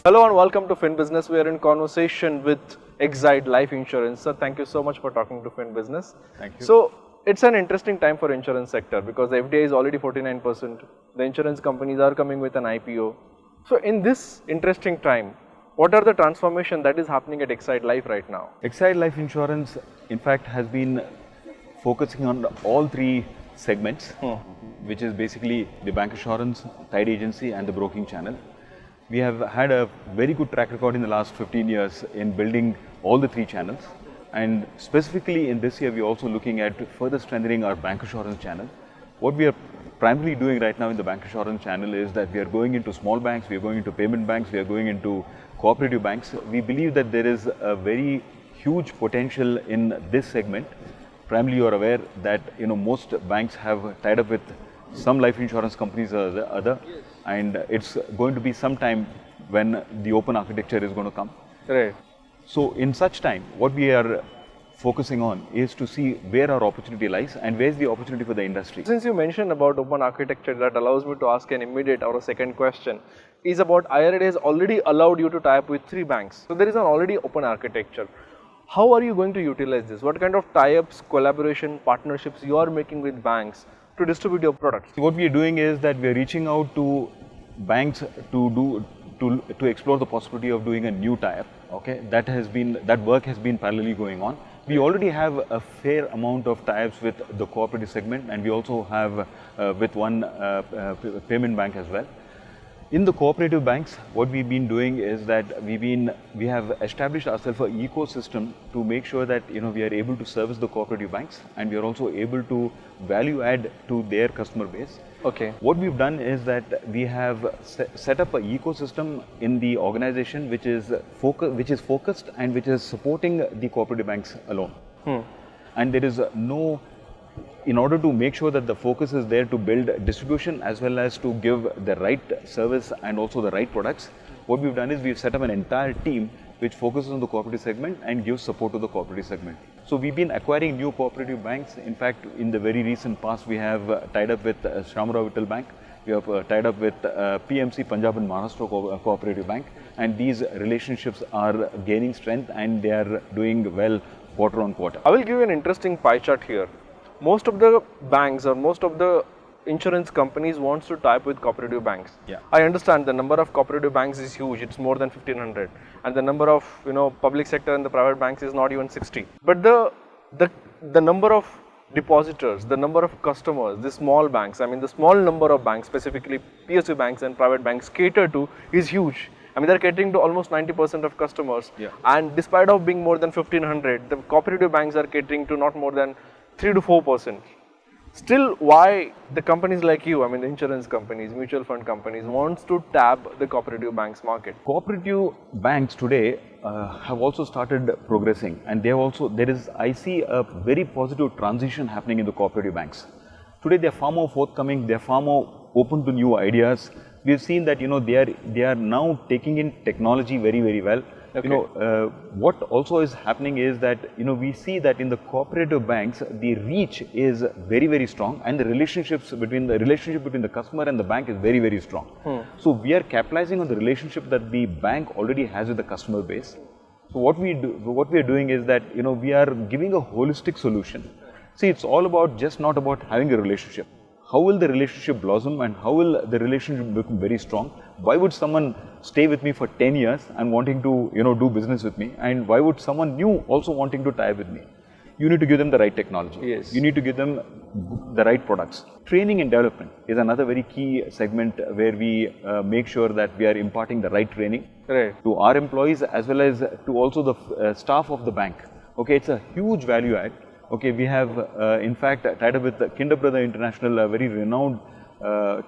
Hello and welcome to Fin Business. We are in conversation with Exide Life Insurance. Sir, thank you so much for talking to Fin Business. Thank you. So, it's an interesting time for insurance sector because the FDI is already 49%. The insurance companies are coming with an IPO. So, in this interesting time, what are the transformation that is happening at Exide Life right now? Exide Life Insurance, in fact, has been focusing on all three segments, which is basically the bank assurance, tied agency, and the broking channel. We have had a very good track record in the last 15 years in building all the three channels. And specifically in this year, we are also looking at further strengthening our bank assurance channel. What we are primarily doing right now in the bank assurance channel is that we are going into small banks, we are going into payment banks, we are going into cooperative banks. We believe that there is a very huge potential in this segment. Primarily, you are aware that most banks have tied up with some life insurance companies or the other, and it's going to be some time when the open architecture is going to come. Right. So in such time, what we are focusing on is to see where our opportunity lies and where is the opportunity for the industry. Since you mentioned about open architecture, that allows me to ask an immediate or a second question is about IRDAI has already allowed you to tie up with 3 banks. So there is an already open architecture. How are you going to utilize this? What kind of tie-ups, collaboration, partnerships you are making with banks to distribute your products? What we are doing is that we are reaching out to banks to explore the possibility of doing a new tie-up. Okay, that work has been parallelly going on. We already have a fair amount of tie-ups with the cooperative segment, and we also have with one payment bank as well. In the cooperative banks, what we've been doing is that we have established ourselves an ecosystem to make sure that we are able to service the cooperative banks, and we are also able to value add to their customer base. Okay. What we've done is that we have set up an ecosystem in the organization which is focused and which is supporting the cooperative banks alone. And there is in order to make sure that the focus is there to build distribution as well as to give the right service and also the right products, what we've done is we've set up an entire team which focuses on the cooperative segment and gives support to the cooperative segment. So we've been acquiring new cooperative banks. In fact, in the very recent past, we have tied up with Shamrao Vittal Bank. We have tied up with PMC Punjab and Maharashtra Cooperative Bank, and these relationships are gaining strength and they are doing well quarter on quarter. I will give you an interesting pie chart here. Most of the banks or most of the insurance companies wants to tie up with cooperative banks. Yeah. I understand the number of cooperative banks is huge. It's more than 1500, and the number of public sector and the private banks is not even 60. But the number of depositors, the number of customers, the small banks, I mean the small number of banks, specifically PSU banks and private banks cater to is huge. I mean they're catering to almost 90% of customers. Yeah. And despite of being more than 1500, the cooperative banks are catering to not more than 3 to 4%. Still, why the companies like you, I mean the insurance companies, mutual fund companies, wants to tap the cooperative banks market? Cooperative banks today have also started progressing, and I see a very positive transition happening in the cooperative banks. Today they are far more forthcoming, they are far more open to new ideas. We've seen that they are now taking in technology very, very well. Okay. What also is happening is that we see that in the cooperative banks the reach is very, very strong, and the relationship between the customer and the bank is very, very strong. So we are capitalizing on the relationship that the bank already has with the customer base. So what we are doing is that we are giving a holistic solution. See, it's all about not about having a relationship. How will the relationship blossom and how will the relationship become very strong? Why would someone stay with me for 10 years and wanting to do business with me? And why would someone new also wanting to tie with me? You need to give them the right technology. Yes. You need to give them the right products. Training and development is another very key segment where we make sure that we are imparting the right training to our employees as well as to also the staff of the bank. Okay, it's a huge value add. Okay, we have in fact tied up with Kinderbrother International, a very renowned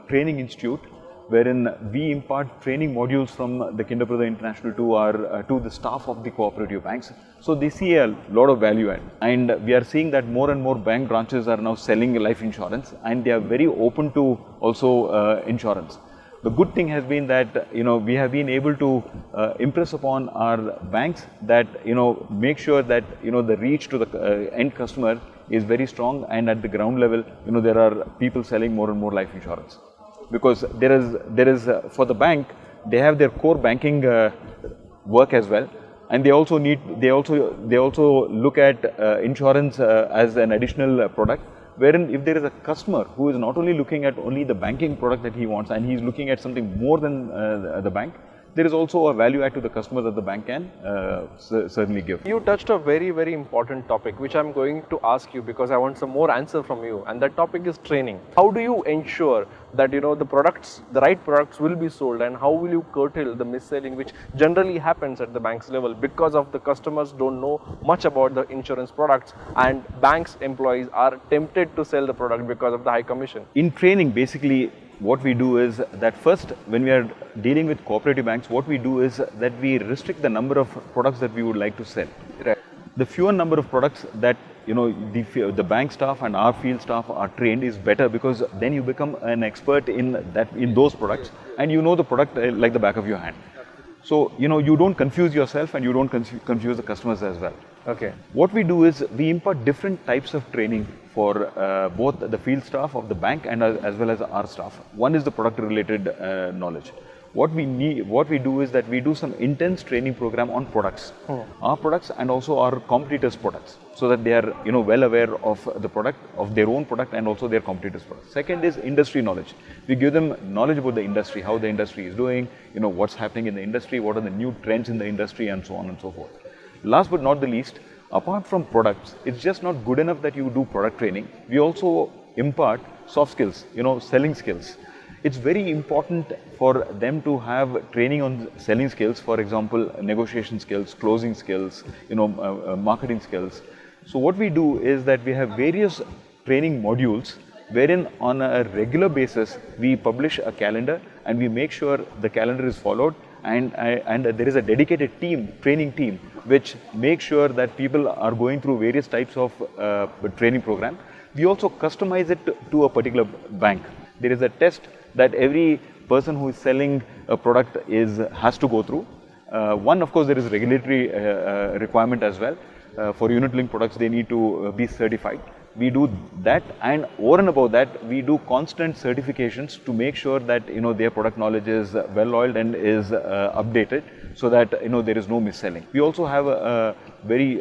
training institute, wherein we impart training modules from the Kinderbrother International to the staff of the cooperative banks. So they see a lot of value add, and we are seeing that more and more bank branches are now selling life insurance, and they are very open to also insurance. The good thing has been that we have been able to impress upon our banks that make sure that the reach to the end customer is very strong, and at the ground level there are people selling more and more life insurance, because there is for the bank They have their core banking work as well, and they also look at insurance as an additional product. Wherein if there is a customer who is not only looking at only the banking product that he wants, and he is looking at something more than the bank, there is also a value add to the customer that the bank can certainly give. You touched a very, very important topic, which I'm going to ask you because I want some more answer from you. And that topic is training. How do you ensure that, you know, the right products will be sold, and how will you curtail the mis-selling, which generally happens at the bank's level because of the customers don't know much about the insurance products, and banks employees are tempted to sell the product because of the high commission? In training, basically, what we do is that first, when we are dealing with cooperative banks, what we do is that we restrict the number of products that we would like to sell. Right. The fewer number of products that, you know, the bank staff and our field staff are trained is better, because then you become an expert in those products, and you know the product like the back of your hand. So, you know, you don't confuse yourself and you don't confuse the customers as well. Okay. What we do is we impart different types of training for both the field staff of the bank and as well as our staff. One is the product related knowledge. What we do is that we do some intense training program on products, our products and also our competitors' products, so that they are, you know, well aware of the product, of their own product and also their competitors' products. Second is industry knowledge. We give them knowledge about the industry, how the industry is doing, you know, what's happening in the industry, what are the new trends in the industry, and so on and so forth. Last but not the least, apart from products, it's just not good enough that you do product training. We also impart soft skills, you know, selling skills. It's very important for them to have training on selling skills, for example, negotiation skills, closing skills, you know, marketing skills. So what we do is that we have various training modules wherein on a regular basis we publish a calendar and we make sure the calendar is followed, and there is a dedicated team, training team, which makes sure that people are going through various types of training program. We also customize it to a particular bank. There is a test that every person who is selling a product has to go through. One, of course, there is regulatory requirement as well. For unit-linked products, they need to be certified. We do that, and over and above that, we do constant certifications to make sure that, you know, their product knowledge is well-oiled and is updated, so that, you know, there is no mis-selling. We also have a very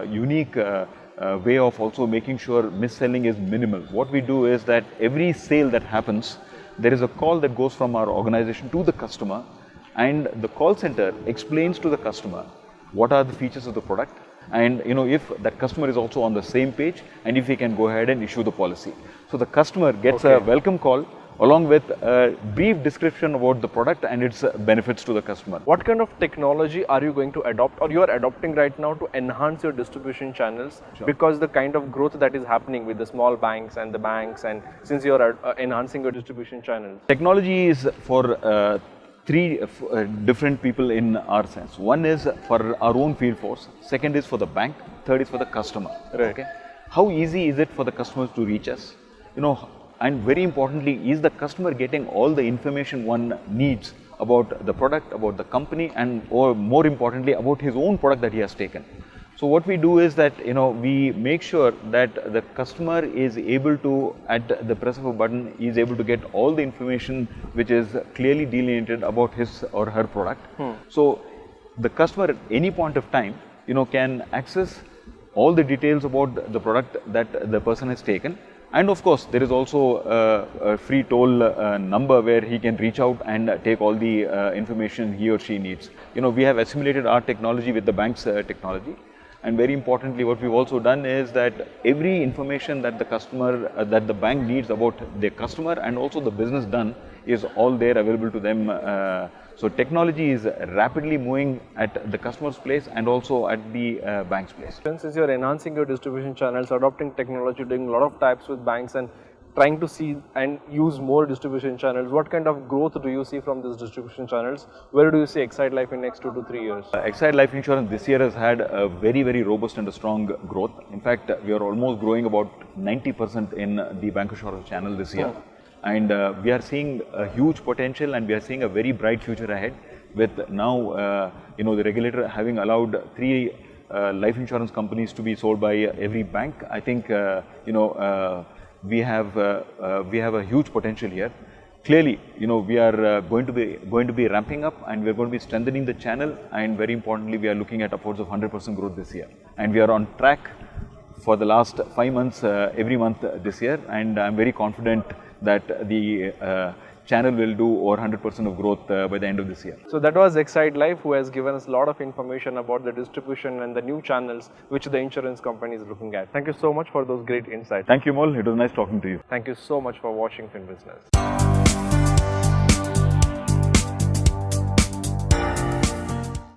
unique way of also making sure mis-selling is minimal. What we do is that every sale that happens, there is a call that goes from our organization to the customer, and the call center explains to the customer what are the features of the product, and, you know, if that customer is also on the same page, and if he can go ahead and issue the policy. So the customer gets a welcome call along with a brief description about the product and its benefits to the customer. What kind of technology are you going to adopt, or you are adopting right now, to enhance your distribution channels? Sure. Because the kind of growth that is happening with the small banks and the banks, and since you are enhancing your distribution channels. Technology is for three different people in our sense. One is for our own field force, second is for the bank, third is for the customer. Right. Okay. How easy is it for the customers to reach us? You know, and very importantly, is the customer getting all the information one needs about the product, about the company, and or more importantly, about his own product that he has taken? So what we do is that, you know, we make sure that the customer is able to, at the press of a button, is able to get all the information which is clearly delineated about his or her product. So the customer at any point of time, you know, can access all the details about the product that the person has taken. And of course, there is also a free toll number where he can reach out and take all the information he or she needs. You know, we have assimilated our technology with the bank's technology. And very importantly, what we've also done is that every information that the customer, that the bank needs about their customer and also the business done is all there available to them. So technology is rapidly moving at the customer's place and also at the bank's place. Since you're enhancing your distribution channels, adopting technology, doing a lot of types with banks and trying to see and use more distribution channels, what kind of growth do you see from these distribution channels? Where do you see Exide Life in next 2 to 3 years? Exide Life Insurance this year has had a very, very robust and a strong growth. In fact, we are almost growing about 90% in the bancassurance channel this year. And we are seeing a huge potential, and we are seeing a very bright future ahead, with now, you know, the regulator having allowed 3 life insurance companies to be sold by every bank. I think, you know, we have a huge potential here. clearly, we are going to be ramping up, and we are going to be strengthening the channel, and very importantly, we are looking at upwards of 100% growth this year, and we are on track for the last 5 months, every month this year, and I'm very confident that the channel will do over 100% of growth by the end of this year. So that was Exide Life, who has given us a lot of information about the distribution and the new channels which the insurance company is looking at. Thank you so much for those great insights. Thank you, Mol. It was nice talking to you. Thank you so much for watching Fin Business.